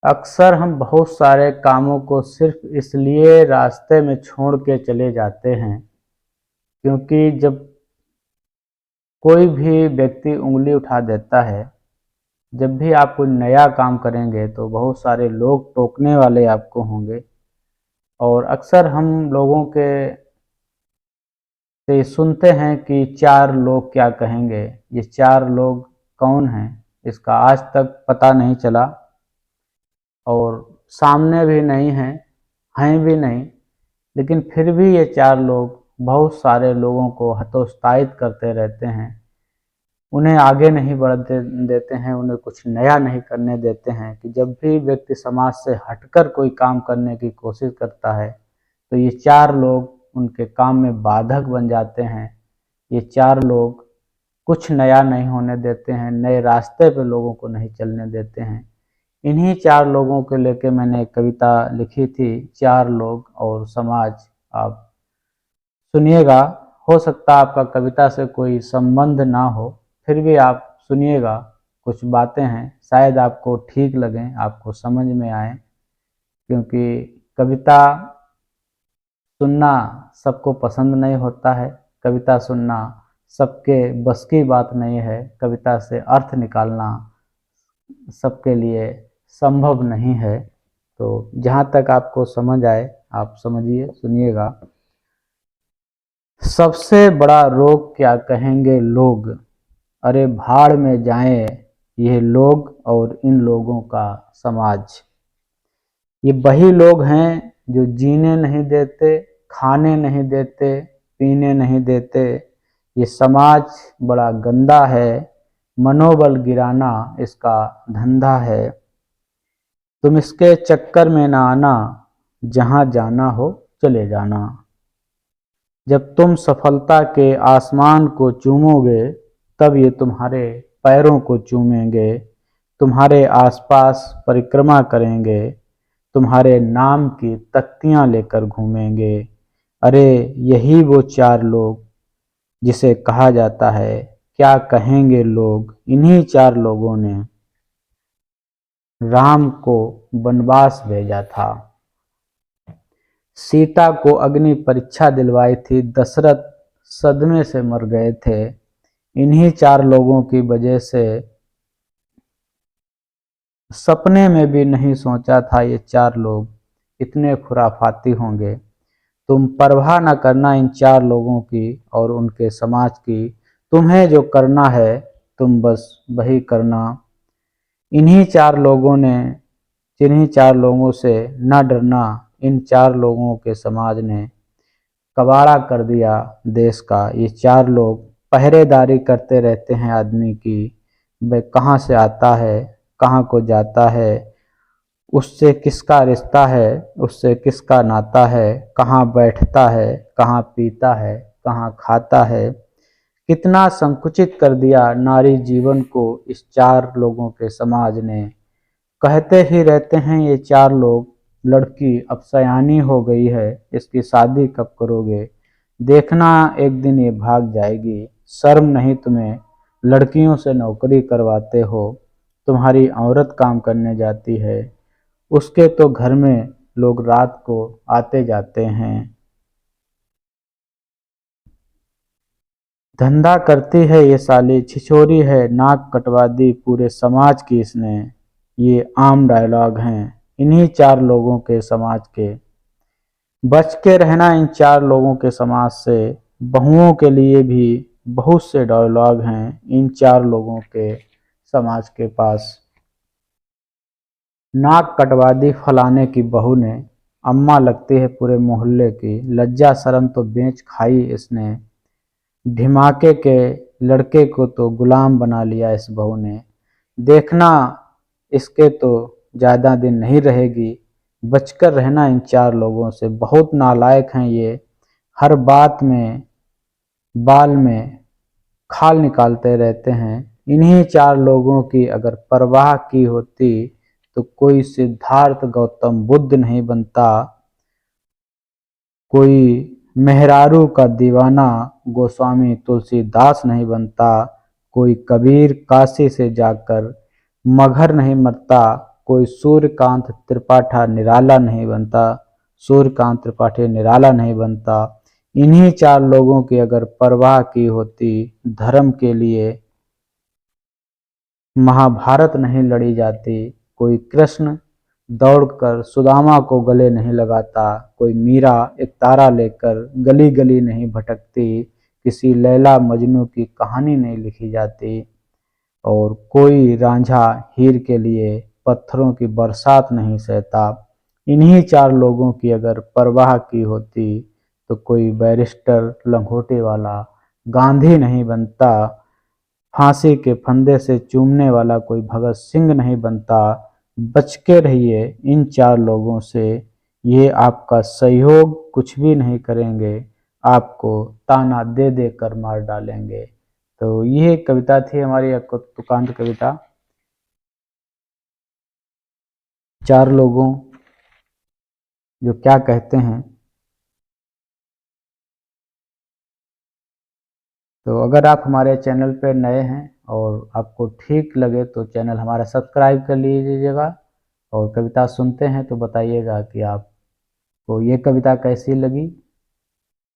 अक्सर हम बहुत सारे कामों को सिर्फ इसलिए रास्ते में छोड़ के चले जाते हैं क्योंकि जब कोई भी व्यक्ति उंगली उठा देता है, जब भी आप कोई नया काम करेंगे तो बहुत सारे लोग टोकने वाले आपको होंगे। और अक्सर हम लोगों के से सुनते हैं कि चार लोग क्या कहेंगे। ये चार लोग कौन हैं, इसका आज तक पता नहीं चला और सामने भी नहीं हैं भी नहीं। लेकिन फिर भी ये चार लोग बहुत सारे लोगों को हतोत्साहित करते रहते हैं, उन्हें आगे नहीं बढ़ते देते हैं, उन्हें कुछ नया नहीं करने देते हैं। कि जब भी व्यक्ति समाज से हटकर कोई काम करने की कोशिश करता है तो ये चार लोग उनके काम में बाधक बन जाते हैं। ये चार लोग कुछ नया नहीं होने देते हैं, नए रास्ते पे लोगों को नहीं चलने देते हैं। इन्हीं चार लोगों को लेके मैंने एक कविता लिखी थी, चार लोग और समाज। आप सुनिएगा, हो सकता आपका कविता से कोई संबंध ना हो, फिर भी आप सुनिएगा। कुछ बातें हैं, शायद आपको ठीक लगें, आपको समझ में आए। क्योंकि कविता सुनना सबको पसंद नहीं होता है, कविता सुनना सबके बस की बात नहीं है, कविता से अर्थ निकालना सबके लिए संभव नहीं है। तो जहाँ तक आपको समझ आए आप समझिए, सुनिएगा। सबसे बड़ा रोग क्या कहेंगे लोग, अरे भाड़ में जाएं ये लोग और इन लोगों का समाज। ये वही लोग हैं जो जीने नहीं देते, खाने नहीं देते, पीने नहीं देते। ये समाज बड़ा गंदा है, मनोबल गिराना इसका धंधा है। तुम इसके चक्कर में ना आना, जहाँ जाना हो चले जाना। जब तुम सफलता के आसमान को चूमोगे तब ये तुम्हारे पैरों को चूमेंगे, तुम्हारे आसपास परिक्रमा करेंगे, तुम्हारे नाम की तख्तियां लेकर घूमेंगे। अरे यही वो चार लोग जिसे कहा जाता है क्या कहेंगे लोग। इन्हीं चार लोगों ने राम को वनवास भेजा था, सीता को अग्नि परीक्षा दिलवाई थी, दशरथ सदमे से मर गए थे। इन्हीं चार लोगों की वजह से सपने में भी नहीं सोचा था ये चार लोग इतने खुराफाती होंगे। तुम परवाह न करना इन चार लोगों की और उनके समाज की, तुम्हें जो करना है तुम बस वही करना। इन्हीं चार लोगों ने, जिन्हीं चार लोगों से न डरना, इन चार लोगों के समाज ने कबाड़ा कर दिया देश का। ये चार लोग पहरेदारी करते रहते हैं आदमी की, वह कहाँ से आता है, कहाँ को जाता है, उससे किसका रिश्ता है, उससे किसका नाता है, कहाँ बैठता है, कहाँ पीता है, कहाँ खाता है। कितना संकुचित कर दिया नारी जीवन को इस चार लोगों के समाज ने। कहते ही रहते हैं ये चार लोग, लड़की अब सयानी हो गई है, इसकी शादी कब करोगे, देखना एक दिन ये भाग जाएगी। शर्म नहीं तुम्हें, लड़कियों से नौकरी करवाते हो, तुम्हारी औरत काम करने जाती है, उसके तो घर में लोग रात को आते जाते हैं। धंधा करती है ये साली, छिछोरी है, नाक कटवा दी पूरे समाज की इसने। ये आम डायलॉग हैं इन्हीं चार लोगों के समाज के। बच के रहना इन चार लोगों के समाज से। बहुओं के लिए भी बहुत से डायलॉग हैं इन चार लोगों के समाज के पास। नाक कटवा दी फलाने की बहू ने, अम्मा लगती है पूरे मोहल्ले की, लज्जा शर्म तो बेच खाई इसने। ढिमाके के लड़के को तो गुलाम बना लिया इस बहू ने, देखना इसके तो ज़्यादा दिन नहीं रहेगी। बचकर रहना इन चार लोगों से, बहुत नालायक हैं ये, हर बात में बाल में खाल निकालते रहते हैं। इन्हीं चार लोगों की अगर परवाह की होती तो कोई सिद्धार्थ गौतम बुद्ध नहीं बनता, कोई मेहरारू का दीवाना गोस्वामी तुलसीदास नहीं बनता, कोई कबीर काशी से जाकर मगहर नहीं मरता, कोई सूर्यकांत त्रिपाठी निराला नहीं बनता, सूर्यकांत त्रिपाठी निराला नहीं बनता। इन्हीं 4 लोगों की अगर परवाह की होती धर्म के लिए, महाभारत नहीं लड़ी जाती, कोई कृष्ण दौड़कर सुदामा को गले नहीं लगाता, कोई मीरा एक तारा लेकर गली गली नहीं भटकती, किसी लैला मजनू की कहानी नहीं लिखी जाती, और कोई रांझा हीर के लिए पत्थरों की बरसात नहीं सहता। इन्हीं 4 लोगों की अगर परवाह की होती तो कोई बैरिस्टर लंगोटे वाला गांधी नहीं बनता, फांसी के फंदे से चूमने वाला कोई भगत सिंह नहीं बनता। बच के रहिए इन 4 लोगों से, ये आपका सहयोग कुछ भी नहीं करेंगे, आपको ताना दे दे कर मार डालेंगे। तो ये कविता थी हमारी तुकांत कविता, 4 लोगों जो क्या कहते हैं। तो अगर आप हमारे चैनल पर नए हैं और आपको ठीक लगे तो चैनल हमारा सब्सक्राइब कर लीजिएगा, और कविता सुनते हैं तो बताइएगा कि आपको ये कविता कैसी लगी।